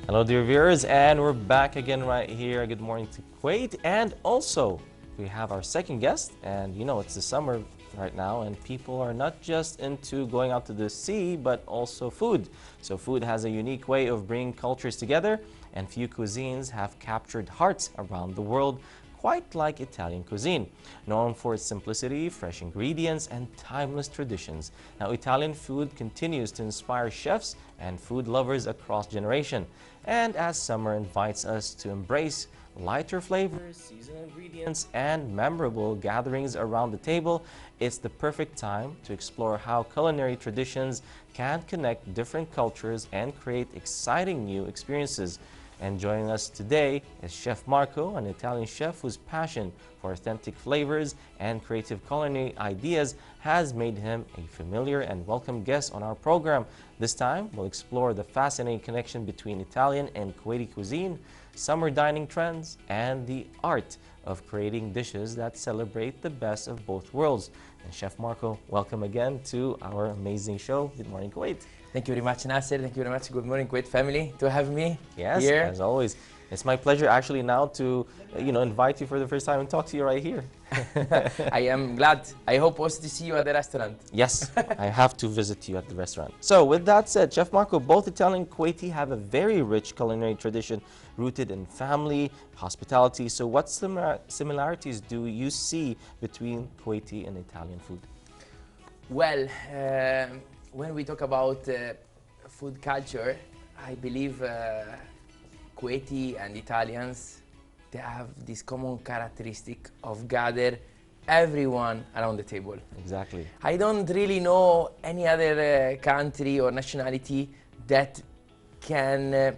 Hello, dear viewers, and we're back again right here. Good morning to Kuwait, and also we have our second guest, and you know it's the summer right now, and people are not just into going out to the sea, but also food. So food has a unique way of bringing cultures together, and few cuisines have captured hearts around the world, quite like Italian cuisine, known for its simplicity, fresh ingredients, and timeless traditions. Now, Italian food continues to inspire chefs and food lovers across generations. And as summer invites us to embrace lighter flavors, seasonal ingredients, and memorable gatherings around the table, it's the perfect time to explore how culinary traditions can connect different cultures and create exciting new experiences. And joining us today is Chef Marco, an Italian chef whose passion for authentic flavors and creative culinary ideas has made him a familiar and welcome guest on our program. This time, we'll explore the fascinating connection between Italian and Kuwaiti cuisine, summer dining trends, and the art of creating dishes that celebrate the best of both worlds. And Chef Marco, welcome again to our amazing show. Good morning, Kuwait. Thank you very much, Nasser. Thank you very much. Good morning, Kuwait family, to have me yes, here. As always. It's my pleasure actually now to invite you for the first time and talk to you right here. I am glad. I hope also to see you at the restaurant. Yes, I have to visit you at the restaurant. So with that said, Chef Marco, both Italian and Kuwaiti have a very rich culinary tradition rooted in family, hospitality. So what similarities do you see between Kuwaiti and Italian food? Well, when we talk about food culture, I believe Kuwaiti and Italians, they have this common characteristic of gather everyone around the table. Exactly. I don't really know any other country or nationality that can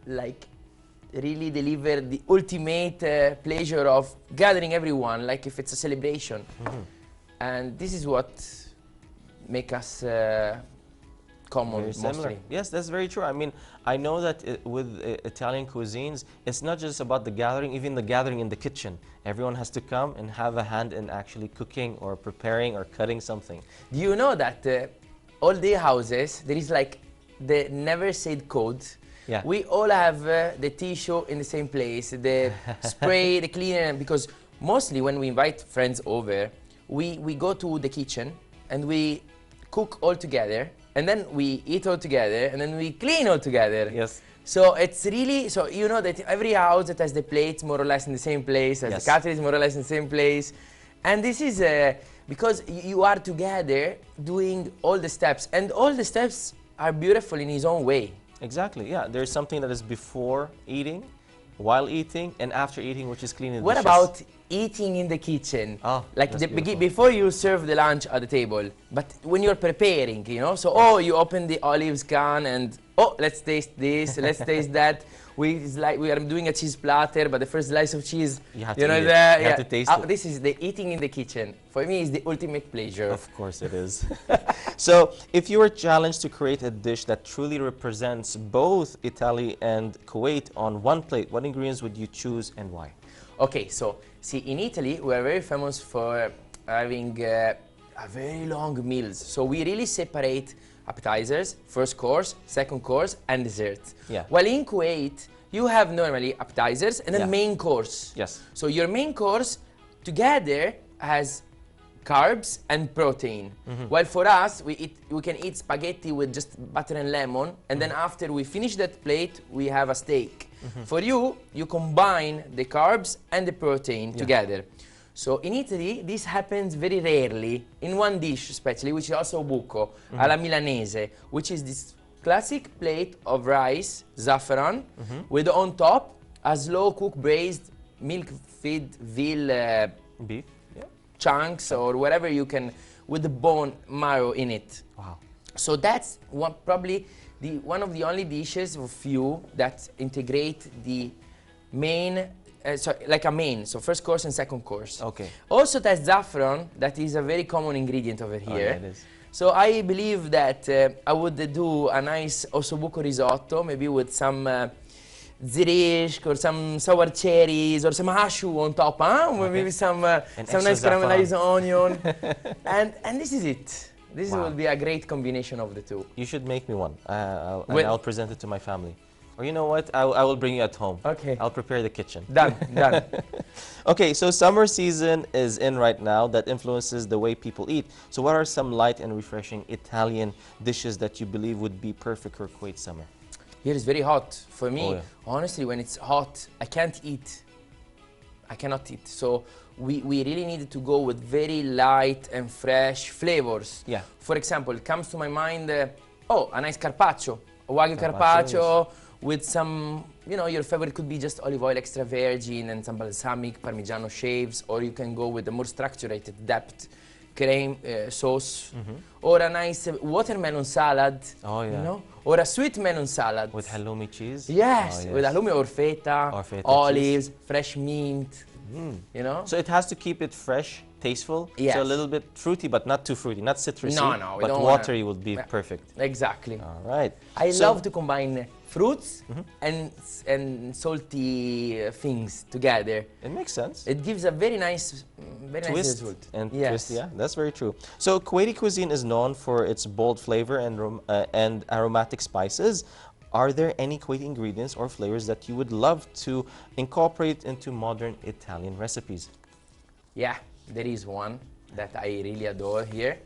like really deliver the ultimate pleasure of gathering everyone, like if it's a celebration. Mm-hmm. And this is what make us common mostly. Yes, that's very true. I mean, I know that with Italian cuisines, it's not just about the gathering, even the gathering in the kitchen. Everyone has to come and have a hand in actually cooking or preparing or cutting something. Do you know that all the houses, there is like the never said code. Yeah. We all have the tissue in the same place, the spray, the cleaner, because mostly when we invite friends over, we go to the kitchen and we cook all together, and then we eat all together, and then we clean all together. Yes. So it's really, so you know that every house that has the plates more or less in the same place, has the cutlery is more or less in the same place. And this is because you are together doing all the steps, and all the steps are beautiful in his own way. Exactly, yeah. There's something that is before eating, while eating, and after eating, which is cleaning the What dishes. about eating in the kitchen? Oh, like before you serve the lunch at the table, but when you're preparing, you know, so oh, you open the olives can and oh, let's taste this, let's taste that. We are doing a cheese platter, but the first slice of cheese, you have to taste it. This is the eating in the kitchen. For me, is the ultimate pleasure. Of course it is. So, if you were challenged to create a dish that truly represents both Italy and Kuwait on one plate, what ingredients would you choose and why? Okay, so see, in Italy, we are very famous for having a very long meals. So we really separate appetizers, first course, second course, and dessert. Yeah. While in Kuwait, you have normally appetizers and then main course. Yes. So your main course together has carbs and protein. Mm-hmm. While for us, we can eat spaghetti with just butter and lemon, and then after we finish that plate, we have a steak. Mm-hmm. For you, you combine the carbs and the protein together. So in Italy, this happens very rarely, in one dish especially, which is also buco, alla milanese, which is this classic plate of rice, saffron, with on top a slow-cooked braised milk-fed veal beef chunks or whatever you can, with the bone marrow in it. Wow. So that's probably one of the only dishes of few that integrate the main, like a main, so first course and second course. Okay. Also there's saffron, that is a very common ingredient over here. Oh, yeah, it is. So I believe that I would do a nice ossobuco risotto, maybe with some zirish or some sour cherries or some hashu on top, huh? Okay. Maybe some nice caramelized onion. and this is it. This will be a great combination of the two. You should make me one, and I'll present it to my family. Or you know what? I will bring you at home. Okay. I'll prepare the kitchen. Done, done. Okay, so summer season is in right now. That influences the way people eat. So what are some light and refreshing Italian dishes that you believe would be perfect for Kuwait summer? Here is very hot. For me, Oh, yeah. honestly, when it's hot, I can't eat. I cannot eat. So we really needed to go with very light and fresh flavors. Yeah. For example, it comes to my mind, a nice carpaccio. A wagyu Carpaccio, carpaccio with some, you know, your favorite could be just olive oil extra virgin and some balsamic parmigiano shaves, or you can go with a more structured depth cream sauce, or a nice watermelon salad, Oh, yeah. you know, or a sweet melon salad. With halloumi cheese? Yes, Oh, with yes. halloumi or feta, Or feta olives, fresh mint, Mm. you know? So it has to keep it fresh, tasteful. Yes. So a little bit fruity, but not too fruity, not citrusy. No, we but don't wanna- watery would be perfect. Exactly. All right. I So- love to combine fruits and salty things together. It makes sense. It gives a very nice Twist result. and Yes. twist, yeah, that's very true. So Kuwaiti cuisine is known for its bold flavor and aromatic spices. Are there any Kuwaiti ingredients or flavors that you would love to incorporate into modern Italian recipes? Yeah, there is one that I really adore here,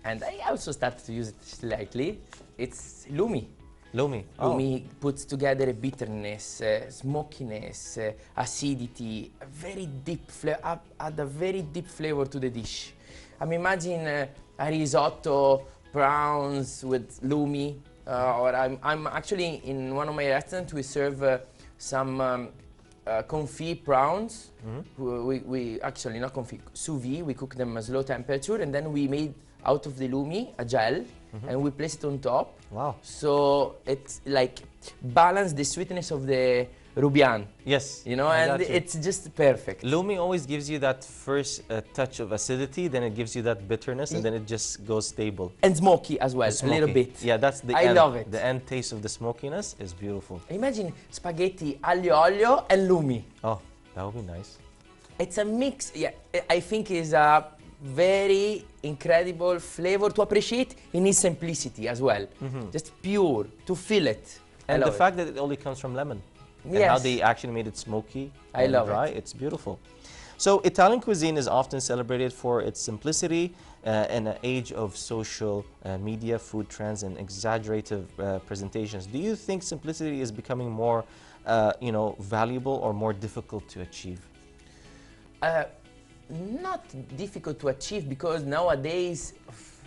and I also started to use it slightly. It's lumi. Lumi. Lumi puts together a bitterness, smokiness, acidity, a very deep add a very deep flavor to the dish. I mean, imagine a risotto, prawns with lumi, or I'm actually in one of my restaurants. We serve some confit prawns. We actually not confit, sous vide. We cook them at low temperature, and then we made out of the lumi a gel, and we place it on top. Wow. So it's like balance the sweetness of the rubian, Yes. you know, I and got you. it's just perfect. Lumi always gives you that first touch of acidity, then it gives you that bitterness, and then it just goes stable. And smoky as well, a little Smoky. bit. Yeah, that's the I end. love it. The end taste of the smokiness is beautiful. Imagine spaghetti aglio olio and lumi. Oh, that would be nice. It's a mix. Yeah, I think is a very incredible flavor to appreciate in its simplicity as well. Just pure, to feel it. And I the love fact that it only comes from lemon. And how Yes. they actually made it smoky I and love dry, it. it's beautiful. So Italian cuisine is often celebrated for its simplicity in an age of social media, food trends, and exaggerative presentations. Do you think simplicity is becoming more, valuable or more difficult to achieve? Not difficult to achieve, because nowadays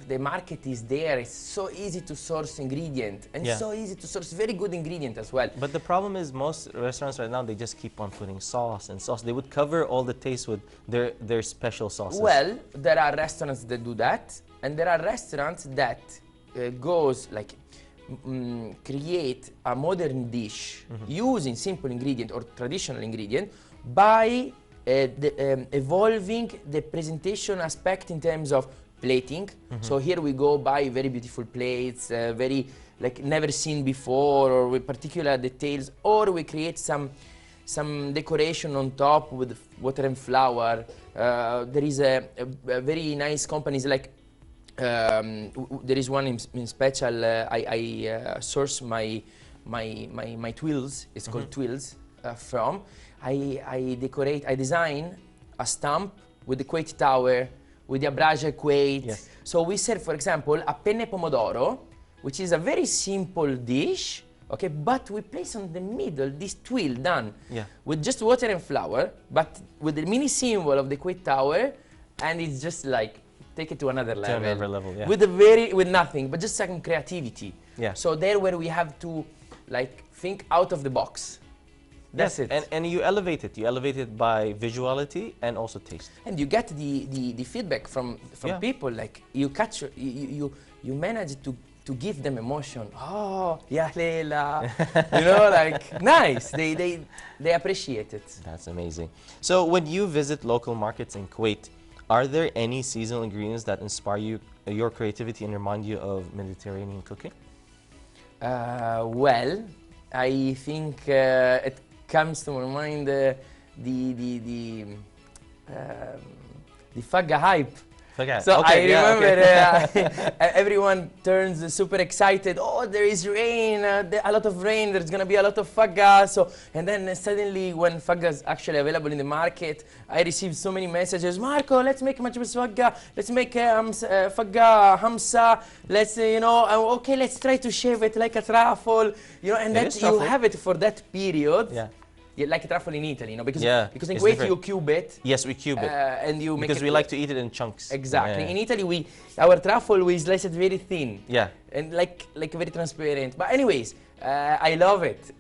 the market is there. It's so easy to source ingredient, and Yeah. so easy to source very good ingredient as well. But the problem is most restaurants right now, they just keep on putting sauce and sauce. They would cover all the taste with their special sauces. Well, there are restaurants that do that, and there are restaurants that goes like create a modern dish using simple ingredient or traditional ingredient by evolving the presentation aspect in terms of plating. So here we go buy very beautiful plates, very like never seen before, or with particular details, or we create some decoration on top with water and flour. There is a very nice companies like there is one in special. I source my twills. It's called twills from. I design a stamp with the Kuwait Tower, with the AziadiQ8. Yes. So we serve, for example, a penne pomodoro, which is a very simple dish, okay, but we place on the middle this twill done with just water and flour, but with the mini symbol of the Kuwait Tower, and it's just like take it to another level. To another level, yeah. With nothing, but just some creativity. Yeah. So there where we have to like think out of the box. That's it. And you elevate it. You elevate it by visuality and also taste. And you get the feedback from people, like you catch, you manage to give them emotion. Oh, yeah, Leila. You know, like nice. They appreciate it. That's amazing. So when you visit local markets in Kuwait, are there any seasonal ingredients that inspire your creativity and remind you of Mediterranean cooking? Well, I think it comes to my mind the Fagga hype. Forget. So Okay, I yeah, remember everyone turns super excited. Oh, there is rain, a lot of rain. There's gonna be a lot of fagga. So and then suddenly, when fagga is actually available in the market, I received so many messages. Marco, let's make majbous fagga. Let's make fagga hamsa. Let's okay, let's try to shave it like a truffle. And that you have it for that period. Yeah. Yeah, like a truffle in Italy, because in Kuwait you cube it. Yes, we cube it. And you make because we like to eat it in chunks. Exactly. In Italy, our truffle we slice it very thin. Yeah. And like very transparent. But anyways, I love it.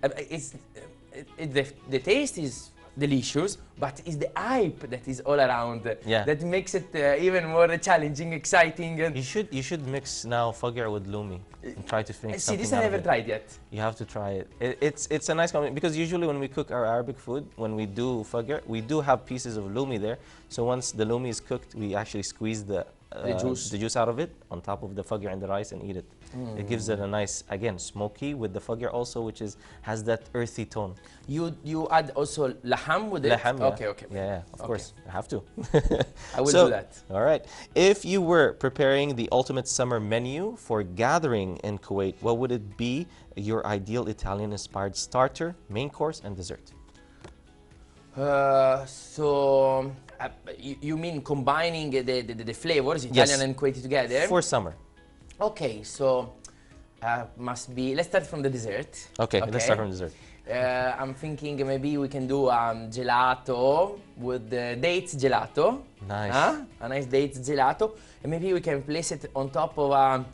The taste is delicious, but it's the hype that is all around that makes it even more challenging, exciting. And you should mix now fagr with lumi and try to make something. See, this I never tried yet. You have to try it. It's a nice combination, because usually when we cook our Arabic food, when we do fagr, we do have pieces of lumi there. So once the lumi is cooked, we actually squeeze the juice out of it on top of the fagr and the rice and eat it. It gives it a nice, again, smoky with the fagr also, which has that earthy tone. You add also laham with it? Laham, okay. Yeah, of course. I have to. I will do that. All right. If you were preparing the ultimate summer menu for gathering in Kuwait, what would it be? Your ideal Italian-inspired starter, main course, and dessert? You mean combining the flavors, Italian and Kuwaiti together? For summer. Okay, so must be. Let's start from the dessert. Okay, let's start from dessert. I'm thinking maybe we can do gelato with dates gelato. Nice. A nice dates gelato, and maybe we can place it on top of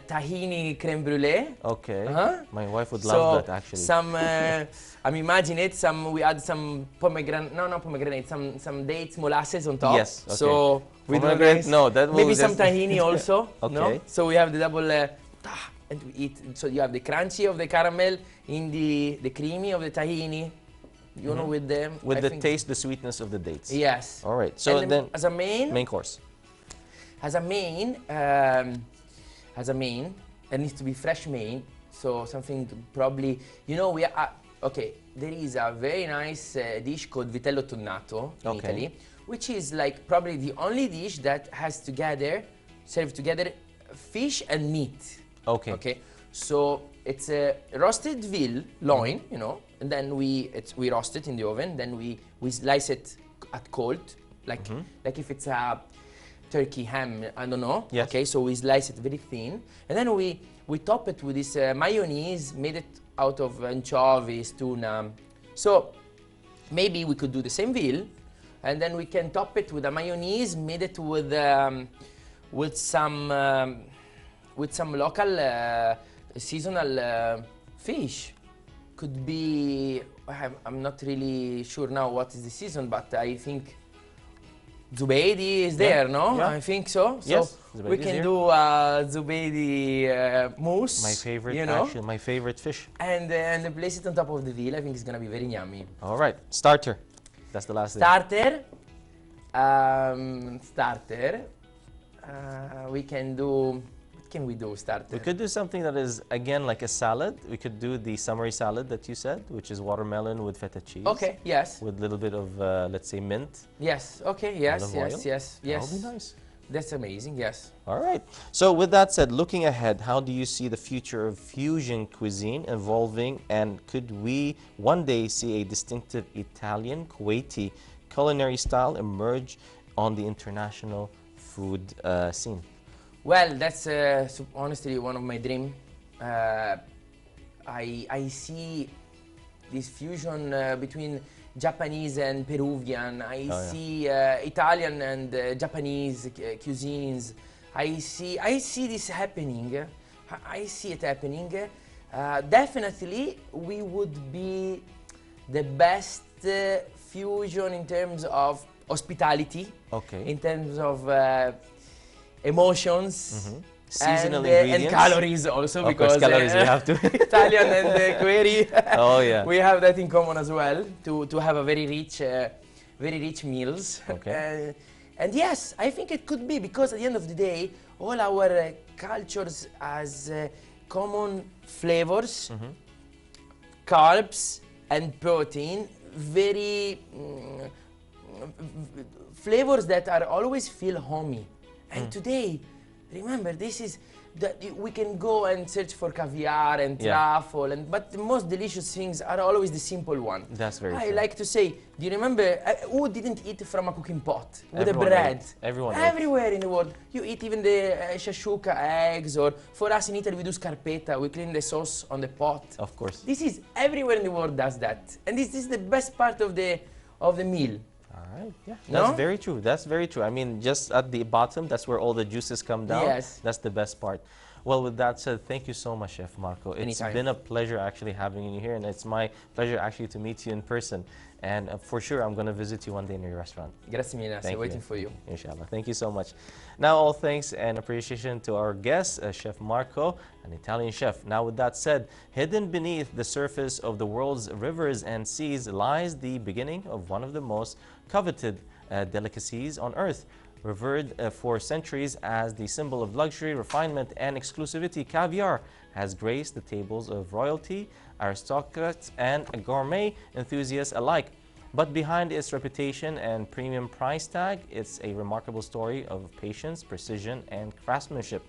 tahini creme brulee. Okay. My wife would love that actually. Some, I'm imagining it. We add some pomegranate. No, not pomegranate. Some dates molasses on top. Yes. Okay. So we do this. No, that will maybe some tahini also. Okay. No? So we have the double. And we eat. So you have the crunchy of the caramel in the creamy of the tahini. You know, with the taste, the sweetness of the dates. Yes. All right. So and then as a main course. As a main, it needs to be fresh main. So something probably, we are, okay, there is a very nice dish called vitello tonnato in Italy, which is like probably the only dish that has served together fish and meat. Okay. So it's a roasted veal loin, and then we roast it in the oven. Then we slice it at cold, like if it's a turkey ham, I don't know. Yes. Okay, so we slice it very thin, and then we top it with this mayonnaise made it out of anchovies, tuna. So maybe we could do the same veal, and then we can top it with a mayonnaise made it with some local seasonal fish. Could be, I'm not really sure now what is the season, but I think Zubaydi is there, no? Yeah. I think so. Yes, so we can do Zubaydi mousse. My favorite, actually, my favorite fish. And place it on top of the veal. I think it's gonna be very yummy. All right, starter. That's the last thing. Starter. We can do. What can we do? Starter. We could do something that is again like a salad. We could do the summery salad that you said, which is watermelon with feta cheese. Okay. Yes. With a little bit of let's say mint. Yes. Okay. Yes. Yes. Yes. That would be nice. That's amazing. Yes. All right. So with that said, looking ahead, how do you see the future of fusion cuisine evolving, and could we one day see a distinctive Italian Kuwaiti culinary style emerge on the international food scene? Well, that's honestly one of my dreams. I see this fusion between Japanese and Peruvian. I see Italian and Japanese cuisines. I see this happening. I see it happening. Definitely, we would be the best fusion in terms of hospitality. Okay. In terms of emotions. Seasonal ingredients. And calories also, because calories we have to. Italian and Kuwaiti. Oh yeah. We have that in common as well, to have a very rich meals. Okay. And yes, I think it could be, because at the end of the day, all our cultures has common flavors, carbs and protein, very flavors that are always feel homey. And today, remember, this is that we can go and search for caviar and truffle, but the most delicious things are always the simple one. That's very I true. like to say, do you remember who didn't eat from a cooking pot with Everyone a bread? ate. Everyone ate. Everywhere in the world. You eat even the shashuka eggs, or for us in Italy we do scarpetta, we clean the sauce on the pot. Of course. This is everywhere in the world does that. And this is the best part of the meal. All right, yeah, No? that's very true. That's very true. I mean, just at the bottom, that's where all the juices come down. Yes. That's the best part. Well, with that said, thank you so much, Chef Marco. It's Anytime. been a pleasure actually having you here, and it's my pleasure actually to meet you in person. And for sure, I'm going to visit you one day in your restaurant. Grazie mille, Thank waiting for you. Inshallah. Thank you so much. Now, all thanks and appreciation to our guest, Chef Marco, an Italian chef. Now, with that said, hidden beneath the surface of the world's rivers and seas lies the beginning of one of the most coveted delicacies on earth. Revered for centuries as the symbol of luxury, refinement, and exclusivity, caviar has graced the tables of royalty, aristocrats, and gourmet enthusiasts alike. But behind its reputation and premium price tag, it's a remarkable story of patience, precision, and craftsmanship.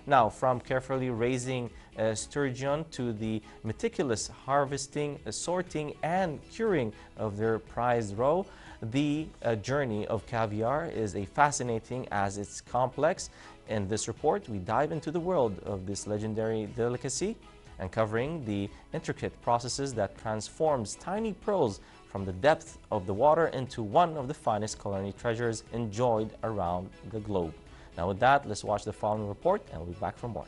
Now, from carefully raising sturgeon to the meticulous harvesting, sorting, and curing of their prized roe, the journey of caviar is as fascinating as it's complex. In this report, we dive into the world of this legendary delicacy, uncovering the intricate processes that transforms tiny pearls from the depth of the water into one of the finest culinary treasures enjoyed around the globe. Now with that, let's watch the following report and we'll be back for more.